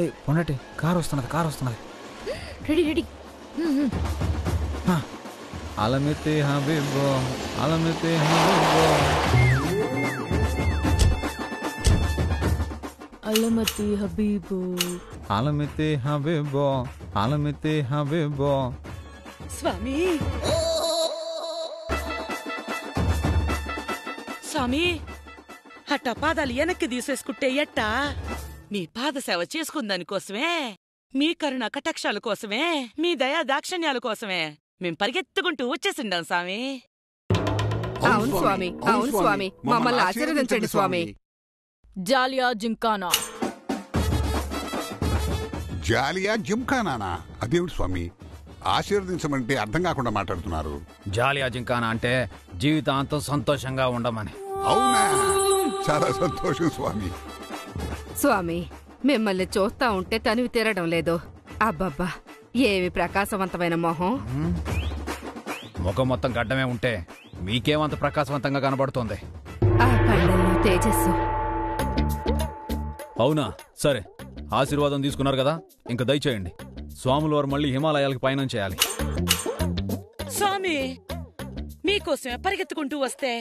ఏ పొన్నటి car వస్తున్నది. Ready. అలమితే హబీబో అలమితే హబీబో. స్వామి అట్టా పాదాలు వెనక్కి తీసేసుకుంటే ఎట్టా? మీ పాద సేవ చేసుకుందానికోసమే, మీ కరుణ కటాక్షాల కోసమే, మీ దయా దాక్షణ్యాల కోసమే మేం పరిగెత్తుకుంటూ వచ్చేసిండాం స్వామి. అవును స్వామి, మమ్మల్ని ఆశీర్వదించండి స్వామి. జాలియా జింకానా? అదేమిటి స్వామి, ఆశీర్వదించమంటే అర్థం కాకుండా మాట్లాడుతున్నారు. జాలియా జింకానా అంటే జీవితాంతం సంతోషంగా ఉండమని. అవునా? చాలా సంతోషం స్వామి. స్వామి, మిమ్మల్ని చూస్తా ఉంటే తనివి తీరడం లేదు. అబ్బబ్బా, ఏమి ప్రకాశవంతమైన మొహం. ముఖం మొత్తం గడ్డమే ఉంటే మీకేమంత ప్రకాశవంతంగా కనబడుతోంది? ఆ కళ్ళల్లో తేజస్సు. అవునా? సరే, ఆశీర్వాదం తీసుకున్నారు కదా, ఇంకా దయచేయండి. స్వాముల వారు మళ్ళీ హిమాలయాలకు పయనం చేయాలి. స్వామి, మీకోసమే పరిగెత్తుకుంటూ వస్తే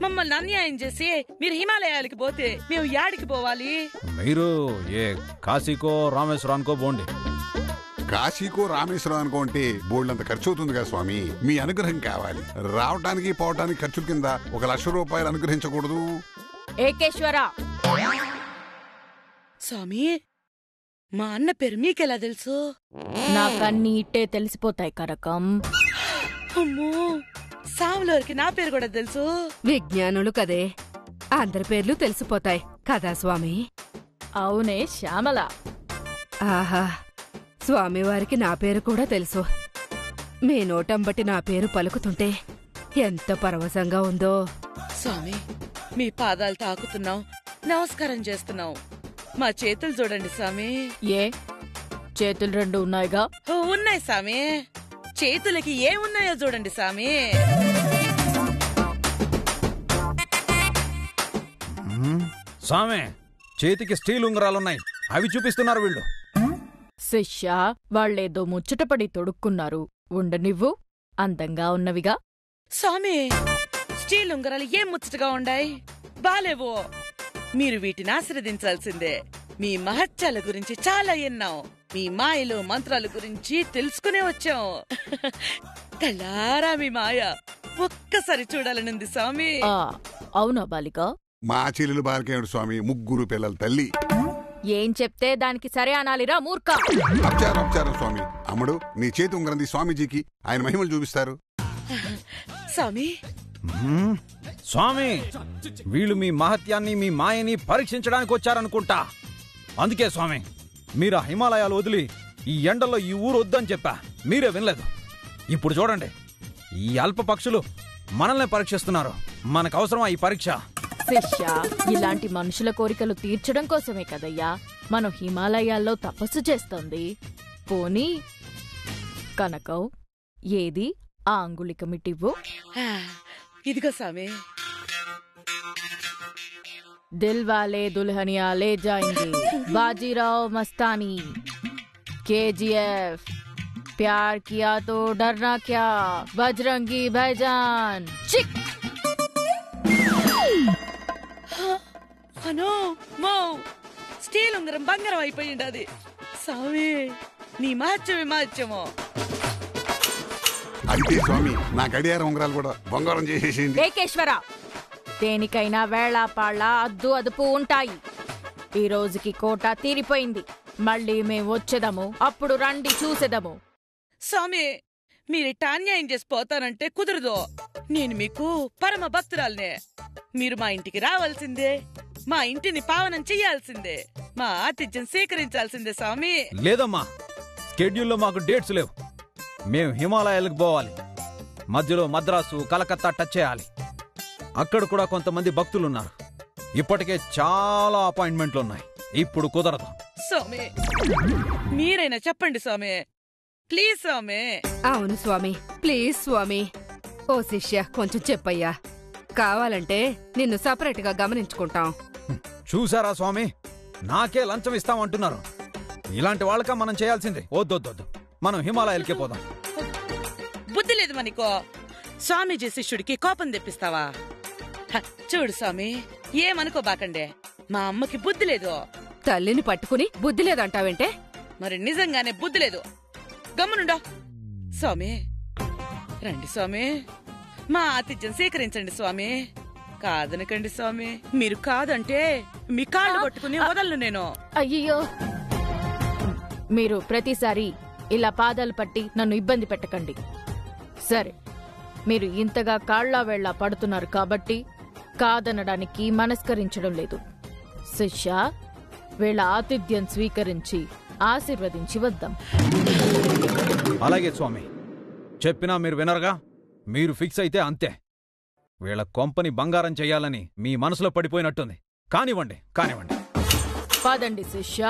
మమ్మల్ని అన్యాయం చేసి మీరు హిమాలయాలకి పోతే మేము యాడికి పోవాలి? మీరు ఏ కాశీకో రామేశ్వరానికో పోండి. కాశీకో రామేశ్వరానికో అంటే బోల్డంత ఖర్చు అవుతుంది కదా స్వామి. మీ అనుగ్రహం కావాలి. రావటానికి పోవటానికి ఖర్చుల కింద 1,00,000 రూపాయలు అనుగ్రహించకూడదు? ఏకేశ్వర స్వామి, మా అన్న పేరు మీకెలా తెలుసు? నాకన్నీ ఇట్టే తెలిసిపోతాయి కరకం. అమ్మో, సాములవారికి నా పేరు కూడా తెలుసు. విజ్ఞానులు కదే, అందరి పేర్లు తెలిసిపోతాయి కదా స్వామి. అవునే శ్యామల. ఆహా, స్వామివారికి నా పేరు కూడా తెలుసు. మీ నోటంబట్టి నా పేరు పలుకుతుంటే ఎంత పరవశంగా ఉందో. స్వామి, మీ పాదాలు తాకుతున్నాం, నమస్కారం చేస్తున్నాం. మా చేతులు చూడండి స్వామి. ఏ చేతులు 2 ఉన్నాయిగా? ఉన్నాయి స్వామి. చేతులకి ఏమున్నాయో చూడండి స్వామి. స్వామి, చేతికి స్టీల్ ఉంగరాలున్నాయి, అవి చూపిస్తున్నారు వీళ్ళు. శిష్య, వాళ్ళేదో ముచ్చటపడి తొడుక్కున్నారు, ఉండనివ్వు. అందంగా ఉన్నవిగా. స్వామి, స్టీల్ ఉంగరాలు ఏం ముచ్చటగా ఉండాయి? బాలేవో. మీరు వీటిని ఆశీర్వదించాల్సిందే. మీ మహత్యాల గురించి చాలా విన్నాం. మీ మాయలు మంత్రాల గురించి తెలుసుకునే వచ్చాం. కళ్ళారా మీ మాయ ఒక్కసారి చూడాలనుంది స్వామి. అవునా బాలిక? మా చెల్లెలు బాలికేయుడు స్వామి, 3 పిల్లల తల్లి. ఏం చెప్తే దానికి సరే అనాలిరా మూర్ఖ. అపచారం స్వామి. అమ్మడు, నీ చేతి ఉంగరంది స్వామీజీకి, ఆయన మహిమలు చూపిస్తారు. స్వామి, స్వామి, వీళ్ళు మీ మహత్యాన్ని మీ మాయని పరీక్షించడానికి వచ్చారనుకుంటా. అందుకే స్వామి, మీరు ఆ హిమాలయాలు వదిలి ఈ ఎండల్లో ఈ ఊరు వద్దని చెప్పా, మీరే వినలేదు. ఇప్పుడు చూడండి, ఈ అల్ప పక్షులు మనల్ని పరీక్షిస్తున్నారు. మనకు అవసరమా ఈ పరీక్ష? శిష్య, ఇలాంటి మనుషుల కోరికలు తీర్చడం కోసమే కదయ్యా మనం హిమాలయాల్లో తపస్సు చేస్తోంది. పోనీ కనకం, ఏది ఆ అంగుళికమిటివ్వు. ఇదిగో స్వామి. దిల్ వాలే దుల్హనియా లే జాయింగే, బాజీరావ్ మస్తానీ, కేజీఎఫ్, ప్యార్ కియా తో డర్నా క్యా, బజరంగి భాయిజాన్. చిక్ అనో మో, స్టీల్ ఉంగరం బంగారం అయిపోయింది. స్వామి, నీ మహత్యమో. అయితే స్వామి, నా గడియారం ఉంగరాలు కూడా బంగారం చేసేసింది. ఏకేశ్వర, దేనికైనా వేళాపాళ్ళ అద్దు అదుపు ఉంటాయి. ఈ రోజుకి కోట తీరిపోయింది. మళ్ళీ మేం వచ్చేదము, అప్పుడు రండి చూసేదము. స్వామి, మీరిట్ట అన్యాయం చేసి పోతానంటే కుదరదు. నేను మీకు పరమ భక్తురాల్నే. మీరు మా ఇంటికి రావాల్సిందే, మా ఇంటిని పావనం చెయ్యాల్సిందే, మా ఆతిథ్యం స్వీకరించాల్సిందే స్వామి. లేదమ్మా, స్కెడ్యూల్లో మాకు డేట్స్ లేవు. మేము హిమాలయాలకు పోవాలి. మధ్యలో మద్రాసు, కలకత్తా టచ్ చేయాలి. అక్కడ కూడా కొంతమంది భక్తులున్నారు. ఇప్పటికే చాలా అపాయింట్మెంట్లున్నాయి. ఇప్పుడు కుదరదు. స్వామి, మీరైనా చెప్పండి స్వామి, ప్లీజ్ స్వామి. అవును స్వామి, ప్లీజ్ స్వామి. ఓ శిష్య, కొంచెం చెప్పయ్యా. కావాలంటే నిన్ను సపరేట్ గా గమనించుకుంటాం. చూసారా స్వామి, నాకే లంచం ఇస్తామంటున్నారు. ఇలాంటి వాళ్ళక మనం చేయాల్సిందే. వద్దొద్దొద్దు, మనం హిమాలయాలకే పోదాం. బుద్ధి లేదు మనకో. స్వామీజీ శిష్యుడికి కోపం తెప్పిస్తావా? చూడు స్వామి, ఏమనుకోబాకండే, మా అమ్మకి బుద్ధి లేదు. తల్లిని పట్టుకుని బుద్ధి లేదంటావేంటే? మరి నిజంగానే బుద్ధి లేదు. గమ్మునుండో. స్వామి రండి స్వామి, మా ఆతిథ్యం స్వీకరించండి స్వామి. కాదనకండి స్వామి, మీరు కాదంటే మీ కాళ్ళు పట్టుకుని వదలను నేను. అయ్యో, మీరు ప్రతిసారి ఇలా పాదాలు పట్టి నన్ను ఇబ్బంది పెట్టకండి. సరే, మీరు ఇంతగా కాళ్లా వేళ్లా పడుతున్నారు కాబట్టి కాదనడానికి మనస్కరించడం లేదు. శిష్య, వీళ్ళ ఆతిథ్యం స్వీకరించి ఆశీర్వదించి వద్దాం. అలాగే స్వామి, చెప్పినా మీరు వినరుగా. మీరు ఫిక్స్ అయితే అంతే. వీళ్ళ కొంపని బంగారం చెయ్యాలని మీ మనసులో పడిపోయినట్టుంది. కానివ్వండి కానివ్వండి. పదండి శిష్య.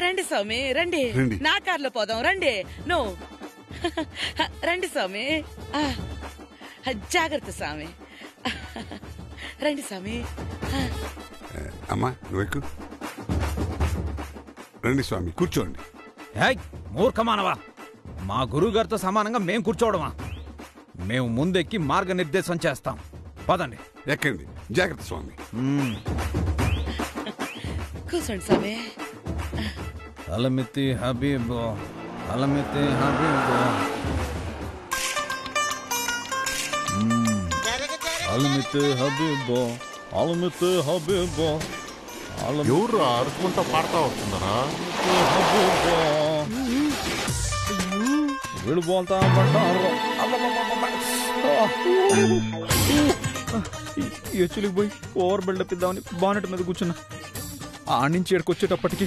రండి స్వామి, రండి. రండి. నా కార్లో పోదాం, రండి. నో రండి స్వామి. జాగ్రత్త స్వామి. రండి స్వామి. అమ్మా నువ్వెక్కు. రండి స్వామి, కూర్చోండి. హేయ్ మూర్ఖమానవా, మా గురువుగారితో సమానంగా మేం కూర్చోవడమా? మేము ముందెక్కి మార్గనిర్దేశం చేస్తాం. పదండి. ఎక్కండి. జాగ్రత్త స్వామి. కూర్చోండి స్వామి. అలమితి హబీబో, అలమితి హబీబో, అలమితి హబీబో, అలమితి హబీబో, ఎవరు అరుచుకుంటా పాడతా వస్తున్నారా? వీడు బోల్తా ఎచ్చులికి పోయి ఓవర్ బిల్డప్ ఇద్దామని బానెట్ మీద కూర్చున్నా. ఆ నుంచి ఎక్కడికొచ్చేటప్పటికి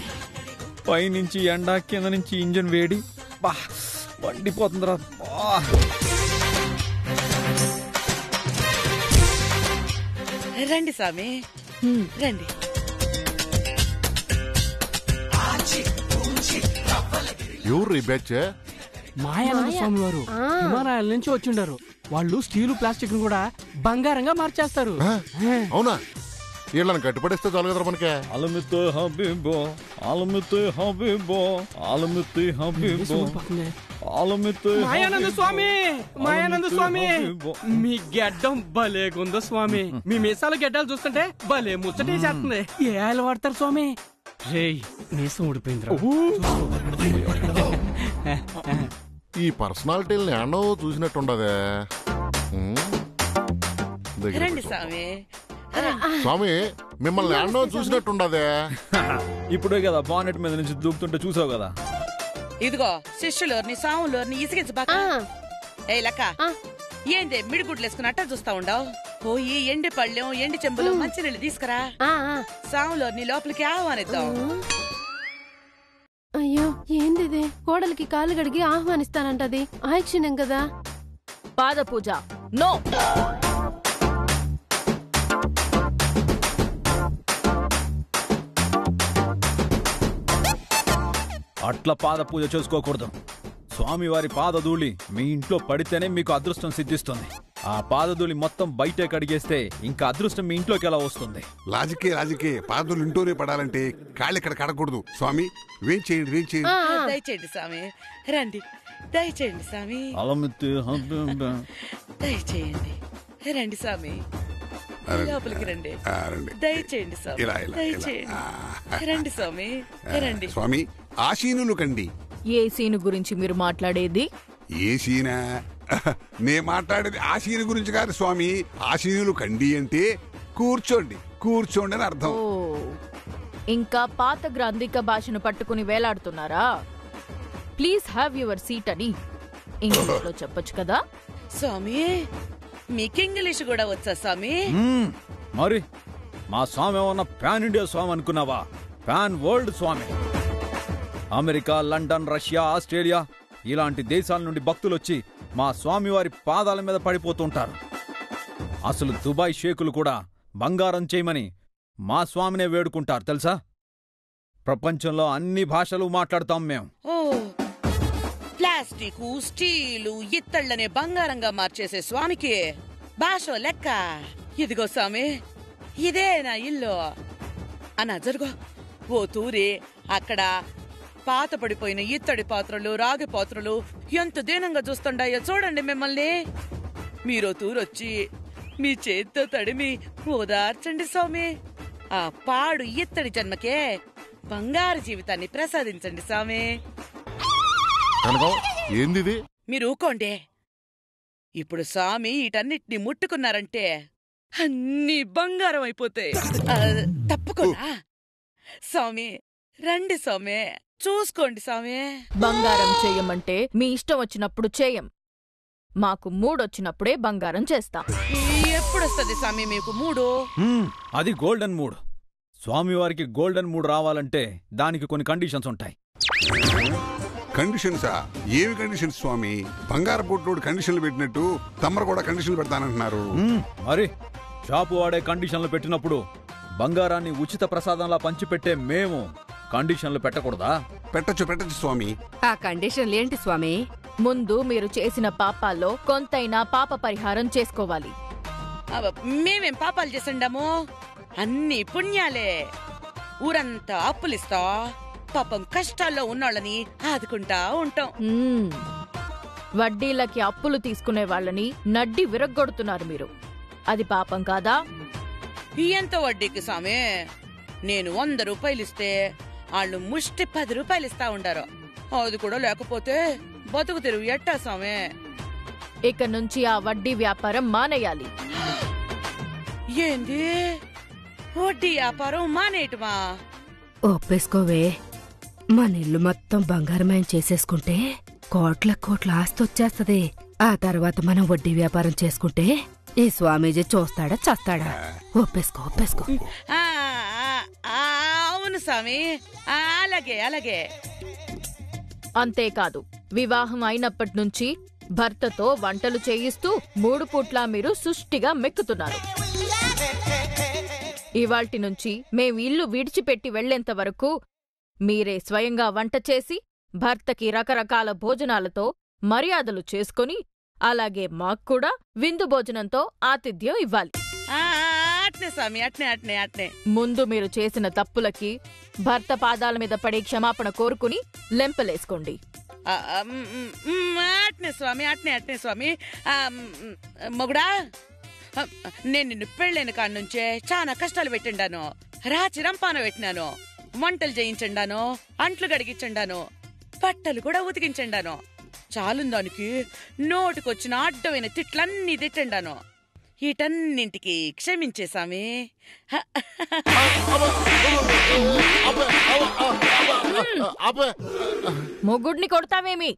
పైనుంచి ఎండ, కింద నుంచి ఇంజన్ వేడి, బా వండిపోతుందిరా. రండి స్వామి, రండి. ఎవరు ఈ బ్యాచ్? మాయానంద స్వామి వారు హిమాలయాల నుంచి వచ్చిండారు. వాళ్ళు స్టీలు ప్లాస్టిక్ ను కూడా బంగారంగా మార్చేస్తారు. అవునా? వీళ్ళని కట్టుబడిస్తే చాలు కదా మనకే. అలమితే హబీబో, అలమితే హబీబో, అలమితే హబీబో, అలమితే మాయానంద స్వామి, మాయానంద స్వామి, మీ గెడ్డం భలేగుందో స్వామి. మీ మీసాల గెడ్డలు చూస్తుంటే భలే ముచ్చటే చేస్తుంది. ఏ ఆయిల్ వాడతారు స్వామి? రేయ్, మీసం ఊడిపోయిందిరా. ఈ పర్సనాలిటీని ఎన్నో చూసినట్టుండదే. రండి స్వామి. స్వామి, మిమ్మల్ని ఎన్నో చూసినట్టుండదే. ఇప్పుడే కదా బానెట్ మీద నుంచి దూకుతుంటే చూసావు కదా. ఇదిగో శిష్యులోని సాములోని ఇసిగించబాక. ఏ లక్క, ఏందే మిడిగుడ్లేసుకుని అట్ట చూస్తా ఉండవు? పోయి ఎండి పళ్ళెం, ఎండి చెంబులు, మంచినీళ్ళు తీసుకురా. సాములోని లోపలికి ఆహ్వానిద్దాం. అయ్యో, ఏందిదే? కోడలికి కాలు గడిగి ఆహ్వానిస్తానంటది. ఆయుక్షణం కదా. పాద పూజ నో. అట్లా పాద పూజ చేసుకోకూడదు. స్వామివారి పాదధూళి మీ ఇంట్లో పడితేనే మీకు అదృష్టం సిద్ధిస్తుంది. ఆ పాదధూళి మొత్తం బయటే కడిగేస్తే ఇంకా అదృష్టం మీ ఇంట్లోకి ఎలా వస్తుంది? లాజికే పాదులు ఇంటూనే పడాలంటే కాళ్ళు ఇక్కడ కడకూడదు. స్వామి వేం చేయండి, వేం చేయండి. దయచేయండి స్వామి, రండి. దయచేయండి స్వామి, అలమితే హబీబో, దయచేయండి. రండి స్వామి, లోపలికి రండి. దయచేయండి స్వామి, దయచేయండి. రండి స్వామి, రండి. స్వామి ఆశీనులు కండి. ఏ సీను గురించి మీరు మాట్లాడేది? ఏ సీనా? నే మాట్లాడేది ఆశీను గురించి కాదు స్వామి. ఆశీనులు కండి అంటే కూర్చోండి, కూర్చోండి అని అర్థం. ఓ, ఇంకా పాత గ్రాంధిక భాషను పట్టుకుని వేలాడుతున్నారా? ప్లీజ్ హ్యావ్ యువర్ సీట్ అని ఇంగ్లీష్ లో చెప్పొచ్చు కదా. స్వామి, మీకు ఇంగ్లీష్ కూడా వచ్చా స్వామి? మరి మా స్వామి ఏమన్నా పాన్ ఇండియా స్వామి అనుకున్నావా? పాన్ వరల్డ్ స్వామి. అమెరికా, లండన్, రష్యా, ఆస్ట్రేలియా ఇలాంటి దేశాల నుండి భక్తులు వచ్చి మా స్వామివారి పాదాల మీద పడిపోతుంటారు. అసలు దుబాయ్ షేకులు కూడా బంగారం చేయమని మా స్వామినే వేడుకుంటారు తెలుసా? ప్రపంచంలో అన్ని భాషలు మాట్లాడతాం మేం. ఓ, ప్లాస్టిక్, స్టీలు, ఇత్తళ్ళనే బంగారంగా మార్చేసే స్వామికి భాష లెక్క. ఇదిగో స్వామి, ఇదే నా ఇల్లు అన్నా. జరుగో ఓ తూరి అక్కడ పాత పడిపోయిన ఇత్తడి పాత్రలు రాగి పాత్రలు ఎంత దీనంగా చూస్తుండాయో చూడండి మిమ్మల్ని. మీరో తూరొచ్చి మీ చేత్తో తడిమి ఓదార్చండి స్వామి. ఆ పాడు ఇత్తడి జన్మకే బంగారు జీవితాన్ని ప్రసాదించండి స్వామి. కనకం ఏంది మీరు ఊకోండి. ఇప్పుడు స్వామి వీటన్నిటిని ముట్టుకున్నారంటే అన్ని బంగారం అయిపోతాయి. తప్పకుండా స్వామి రండి స్వామి, చూసుకోండి స్వామి. బంగారం చెయ్యమంటే మీ ఇష్టం వచ్చినప్పుడు చేయం, మాకు మూడొచ్చినప్పుడే బంగారం చేస్తాం. ఎప్పుడొస్తుంది స్వామి మీకు మూడు? అది గోల్డెన్ మూడ్. స్వామివారికి గోల్డెన్ మూడ్ రావాలంటే దానికి కొన్ని కండిషన్స్ ఉంటాయి. కండిషన్సా? ఏమి కండిషన్స్ స్వామి? బంగారు పొట్టోడు కండిషన్లు పెట్టినట్టు తమరు కూడా కండిషన్లు పెడతానంటున్నారు. మరి షాపు వాడే కండిషన్లు పెట్టినప్పుడు బంగారాన్ని ఉచిత ప్రసాదంలా పంచిపెట్టే మేము కండిషన్లు పెట్టకూడదా? పెట్టచ్చు స్వామి. ఆ కండిషన్లు ఏంటి స్వామి? ముందు మీరు చేసిన పాపాల్లో కొంతైనా పాప పరిహారం చేసుకోవాలి. మేమేం పాపాలు చేసిండాము? అన్ని పుణ్యాలే. ఊరంతా అప్పులిస్తా పాపం కష్టాల్లో ఉన్నోళ్ళని ఆదుకుంటా ఉంటాం. వడ్డీలకి అప్పులు తీసుకునే వాళ్ళని నడ్డి విరగ్గొడుతున్నారు మీరు. అది పాపం కాదా? ఎంత వడ్డీకి స్వామి? నేను 100 రూపాయలు ఇస్తే వాళ్ళు ముష్టి 10 రూపాయలు ఇస్తా ఉండారు. అది కూడా లేకపోతే బతుకు తెరువు ఎట్టా స్వామి? ఇక నుంచి ఆ వడ్డీ వ్యాపారం మానేయాలి. ఏంది వడ్డీ వ్యాపారం మానేయటమా? ఒప్పేసుకోవే. మన ఇల్లు మొత్తం బంగారమయం చేసేసుకుంటే కోట్ల కోట్ల ఆస్తి వచ్చేస్తది. ఆ తర్వాత మనం వడ్డీ వ్యాపారం చేసుకుంటే ఈ స్వామీజీ చూస్తాడా చస్తాడా? ఒప్పేసుకో. అవును స్వామి, అలాగే అలాగే. అంతేకాదు, వివాహం అయినప్పటి నుంచి భర్తతో వంటలు చేయిస్తూ 3 పూట్లా మీరు సుష్టిగా మెక్కుతున్నారు. ఇవాల్టి నుంచి మేం ఇల్లు విడిచిపెట్టి వెళ్లేంత వరకు మీరే స్వయంగా వంట చేసి భర్తకి రకరకాల భోజనాలతో మర్యాదలు చేసుకుని అలాగే మాక్కూడా విందు భోజనంతో ఆతిథ్యం ఇవ్వాలి. అట్నే స్వామి, అట్నే. ముందు మీరు చేసిన తప్పులకి భర్త పాదాల మీద పడి క్షమాపణ కోరుకుని లెంపలేసుకోండి. అట్నే స్వామి. మొగుడా, నేను నిన్ను పెళ్ళైన కాడి నుంచే చాలా కష్టాలు పెట్టిండాను. రాచి రంపాన పెట్టినాను, వంటలు చేయించండాను, అంట్లు గడిగించండాను, బట్టలు కూడా ఉతికించండాను. చాలుందానికి నోటికొచ్చిన అడ్డమైన తిట్లన్నీ తిట్టండాను. వీటన్నింటికి క్షమించేసామి. మొగుడిని కొడతావేమి?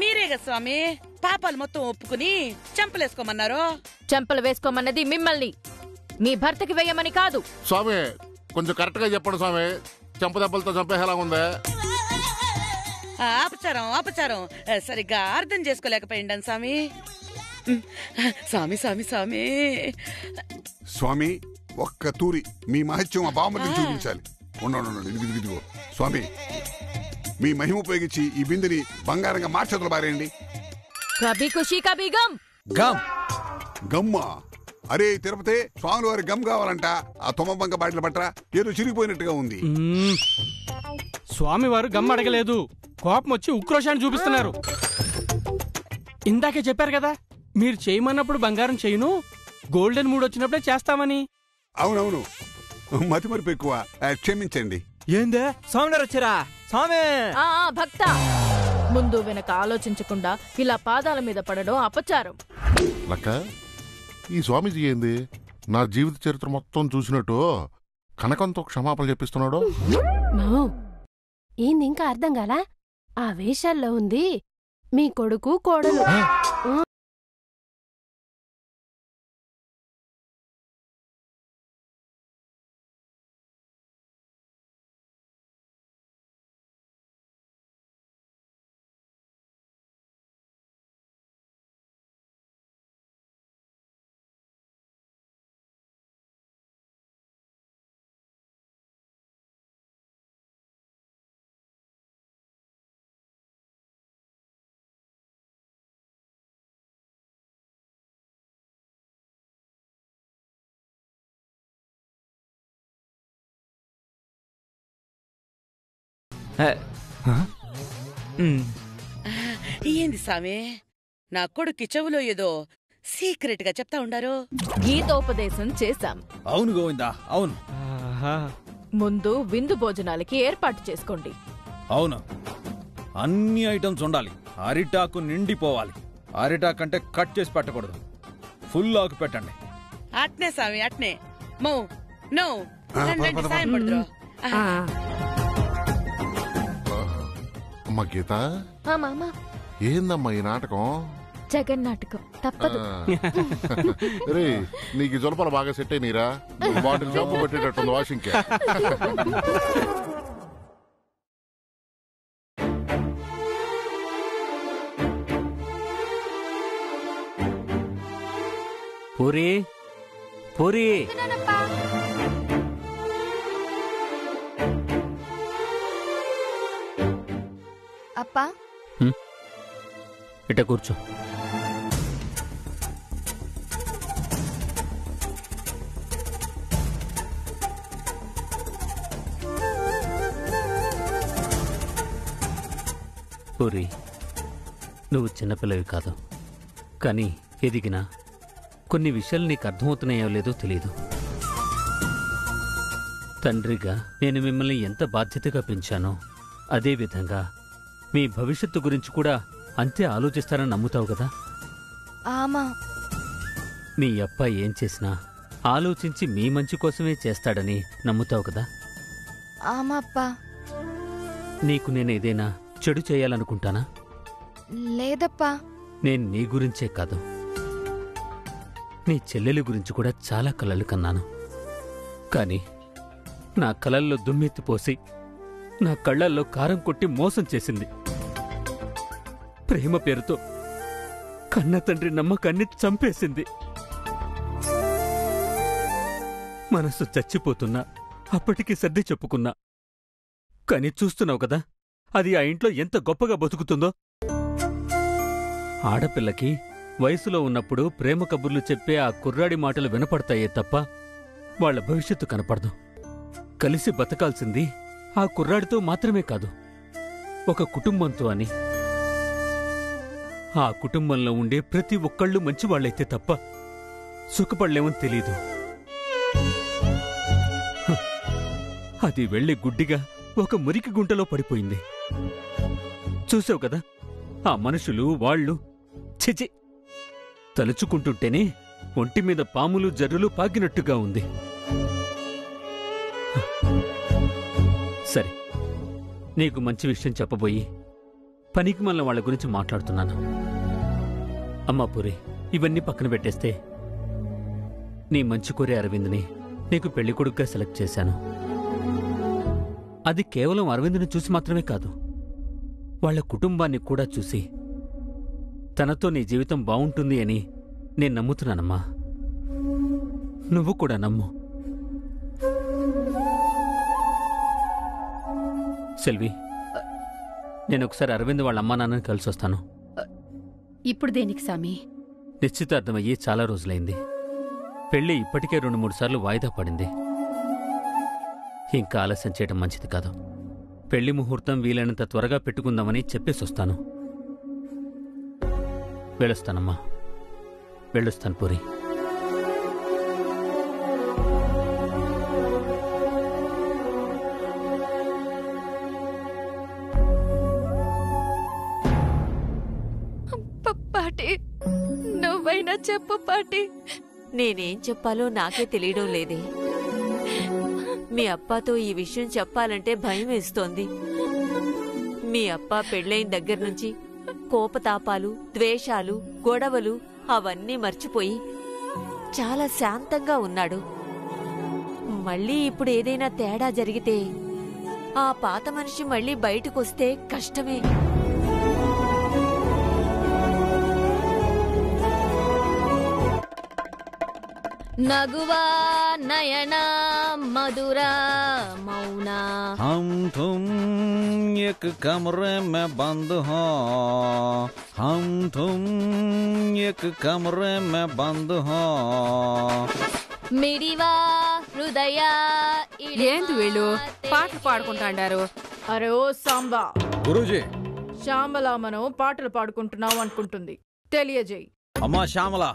మీరేగా స్వామి పాపాలు మొత్తం ఒప్పుకుని చెంపలేసుకోమన్నారు. చెంపలు వేసుకోమన్నది మిమ్మల్ని, మీ భర్తకి వేయమని కాదు. స్వామి కొంచెం కరెక్ట్ గా చెప్పండి స్వామి. చెంపదెబ్బలతో చంపేలా ఉందే. అపచారం సరిగ్గా అర్థం చేసుకోలేకపోయిండాను స్వామి. స్వామి ఒక్క తూరి మీ మహత్యం ఆ బామ్మకి చూపించాలి. ఉండండి ఇదిగో స్వామి, మీ మహిమ ఉపయోగించి ఈ బిందుని బంగారంగా మార్చేతులు బారేయండి. కభీ ఖుషీ కభీ గమ్. గమ్మా? అరే తిరుపతి, స్వాముల వారి గమ్ కావాలంట. ఆ తొమ్మబంక బాటిల్ పట్రా, ఏదో చిరిగిపోయినట్టుగా ఉంది. స్వామివారు గమ్ అడగలేదు, కోపం వచ్చి ఉక్రోషాన్ని చూపిస్తున్నారు. ఇందాకే చెప్పారు కదా మీరు చేయమన్నప్పుడు బంగారం చేయను, గోల్డెన్ మూడ్ వచ్చినప్పుడే చేస్తామని. అవునవును, మతి మరుపు ఎక్కువ, క్షమించండి. ఏందే స్వామివారు వచ్చారా? స్వామి భక్త, ముందు వెనక ఆలోచించకుండా ఇలా పాదాల మీద పడడం అపచారం. లక్క, ఈ స్వామీజీ ఏంది నా జీవిత చరిత్ర మొత్తం చూసినట్టు కనకంతో క్షమాపణ చెప్పిస్తున్నాడు. ఏంది ఇంకా అర్థం కాలా? ఆ వేషాల్లో ఉంది మీ కొడుకు కోడలు. ఏంది సామి నా కొడుక్కి చెవులో ఏదో సీక్రెట్ గా చెప్తా ఉండారు. గీతోపదేశం చేశాం. అవును గోవిందా, అవును. ముందు విందు భోజనాలకి ఏర్పాటు చేసుకోండి. అవును, అన్ని ఐటమ్స్ ఉండాలి. అరిటాకు నిండిపోవాలి. అరిటాకు అంటే కట్ చేసి పెట్టకూడదు, ఫుల్ ఆకు పెట్టండి. అట్నే సామి అట్నే. మౌ నో సాయం పడుతురు. అమ్మా గీత, ఏందమ్మా ఈ నాటకం? జగన్నాటకం తప్పదు. రే, నీకు ఈ జొలపలు బాగా సెట్ అయినీరా? బాటిల్ షాంపూ పెట్టేటట్టుంది వాషింగ్ కి. పూరి పూరి అప్పా, ఇట కూర్చో. పూరి, నువ్వు చిన్నపిల్లవి కాదు, కానీ ఎదిగినా కొన్ని విషయాలు నీకు అర్థమవుతున్నాయో లేదో తెలీదు. తండ్రిగా నేను మిమ్మల్ని ఎంత బాధ్యతగా పెంచానో అదేవిధంగా మీ భవిష్యత్తు గురించి కూడా అంతే ఆలోచిస్తారని నమ్ముతావు కదా? ఆమా, మీ అబ్బాయి ఏం చేసినా ఆలోచించి మీ మంచి కోసమే చేస్తాడని నమ్ముతావు కదా? ఆమప్పా. నీకు నేను ఏదైనా చెడు చేయాలనుకుంటానా? లేదప్పా. నేను నీ గురించే కాదు, నీ చెల్లెలి గురించి కూడా చాలా కలలు కన్నాను. కాని నా కలల్లో దుమ్మెత్తిపోసి నా కళ్ళల్లో కారం కొట్టి మోసం చేసింది. ప్రేమ పేరుతో కన్న తండ్రి నమ్మకాన్ని చంపేసింది. మనసు చచ్చిపోతున్నా అప్పటికి సర్ది చెప్పుకున్నా. కాని చూస్తున్నావు కదా, అది ఆ ఇంట్లో ఎంత గొప్పగా బతుకుతుందో. ఆడపిల్లకి వయసులో ఉన్నప్పుడు ప్రేమ కబుర్లు చెప్పే ఆ కుర్రాడి మాటలు వినపడతాయే తప్ప వాళ్ల భవిష్యత్తు కనపడదు. కలిసి బతకాల్సింది ఆ కుర్రాడితో మాత్రమే కాదు, ఒక కుటుంబంతో అని. ఆ కుటుంబంలో ఉండే ప్రతి ఒక్కళ్ళు మంచివాళ్లైతే తప్ప సుఖపడలేమని తెలీదు. అది వెళ్లి గుడ్డిగా ఒక మురికి గుంటలో పడిపోయింది. చూసావు కదా, ఆ మనుషులు వాళ్ళు చిచి తలుచుకుంటుంటేనే ఒంటి మీద పాములు జర్రులు పాకినట్టుగా ఉంది. సరే, నీకు మంచి విషయం చెప్పబోయి పనికి మళ్ళీ వాళ్ళ గురించి మాట్లాడుతున్నాను. అమ్మా పూరి, ఇవన్నీ పక్కన పెట్టేస్తే నీ మంచి కోరే అరవింద్ని నీకు పెళ్లికొడుకుగా సెలెక్ట్ చేశాను. అది కేవలం అరవింద్ని చూసి మాత్రమే కాదు, వాళ్ల కుటుంబాన్ని కూడా చూసి తనతో నీ జీవితం బావుంటుంది అని నేను నమ్ముతున్నానమ్మా. నువ్వు కూడా నమ్ము. సెల్వి, నేనొకసారి అరవింద్ వాళ్ళ అమ్మా నాన్నని కలిసొస్తాను. ఇప్పుడు దేనికి సామి? నిశ్చితార్థమయ్యి చాలా రోజులైంది. పెళ్లి ఇప్పటికే 2-3 సార్లు వాయిదా పడింది. ఇంకా ఆలస్యం చేయడం మంచిది కాదు. పెళ్లి ముహూర్తం వీలైనంత త్వరగా పెట్టుకుందామని చెప్పేసొస్తాను. వెళ్ళొస్తానమ్మా, వెళ్ళొస్తాను పూరి. పాటి, నువ్వైనా చెప్పు పాటి. నేనేం చెప్పాలో నాకే తెలియడం లేదే. మీ అప్పాతో ఈ విషయం చెప్పాలంటే భయం వేస్తోంది. మీ అప్ప పెళ్ళైన దగ్గర్నుంచి కోపతాపాలు, ద్వేషాలు, గొడవలు అవన్నీ మర్చిపోయి చాలా శాంతంగా ఉన్నాడు. మళ్ళీ ఇప్పుడు ఏదైనా తేడా జరిగితే ఆ పాత మనిషి మళ్ళీ బయటకొస్తే కష్టమే. నగువా నయన మధుర మౌనా हम तुम एक कमरे में बंद हो, हम तुम एक कमरे में बंद हो. మిడివా హృదయ ఏంది వీళ్ళు పాటలు పాడుకుంటాండారు? అరే ఓ సాంబా, గురూజీ. శ్యామల మనం పాటలు పాడుకుంటున్నాం అనుకుంటుంది, తెలియజేయి. అమ్మా శ్యామల,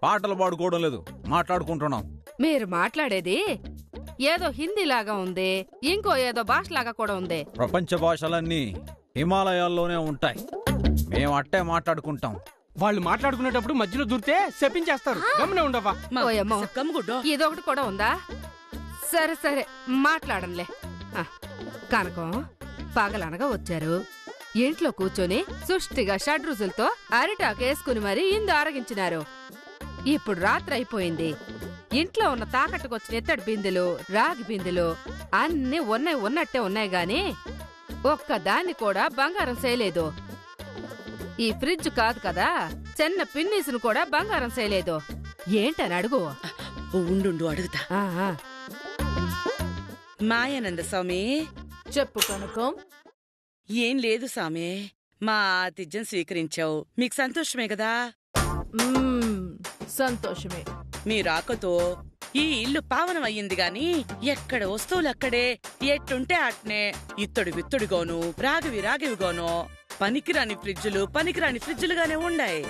పాటలు పాడుకోవడం లేదు, మాట్లాడుకుంటున్నాం. మీరు మాట్లాడేది ఏదో హిందీలాగా ఉంది, ఇంకో ఏదో భాషలాగా కూడా ఉంది. ప్రపంచ భాషలన్నీ హిమాలయాల్లోనే ఉంటాయి, మేము అట్టే మాట్లాడుకుంటాం. వాళ్ళు మాట్లాడుకునేటప్పుడు మధ్యలో దూరితే చెప్పించేస్తారు. గమనే ఉండవా? ఓయమ్మో, ఇదొకటి కూడా ఉందా? సరే సరే మాట్లాడంలే. కనకం పగలనగా వచ్చారు, ఇంట్లో కూర్చొని సుష్టిగా షడ్రుజులతో అరిటాకేసుకుని మరీ ఇందు ఆరగించినారు. ఇప్పుడు రాత్రి అయిపోయింది, ఇంట్లో ఉన్న తాకట్టుకొచ్చిన ఎత్తడి బిందెలు, రాగి బిందెలు అన్నీ ఉన్నట్టే ఉన్నాయి గాని ఒక్కదాన్ని కూడా బంగారం చేయలేదు. ఈ ఫ్రిడ్జ్ కాదు కదా, చిన్న పిన్నీసును కూడా బంగారం చేయలేదు. ఏంటని అడుగు. ఉండు అడుగుతా. మాయానంద స్వామి. చెప్పు కనకం. ఏం లేదు స్వామి, మా ఆతిథ్యం స్వీకరించావు, మీకు సంతోషమే కదా? సంతోషమే. మీ రాకతో ఈ ఇల్లు పావనం అయ్యింది గాని ఎక్కడ వస్తువులక్కడే, ఎట్టుంటే అట్నే ఇత్తడి విత్తడిగాను, రాగివిగాను, పనికిరాని ఫ్రిడ్జులుగానే ఉండాయి.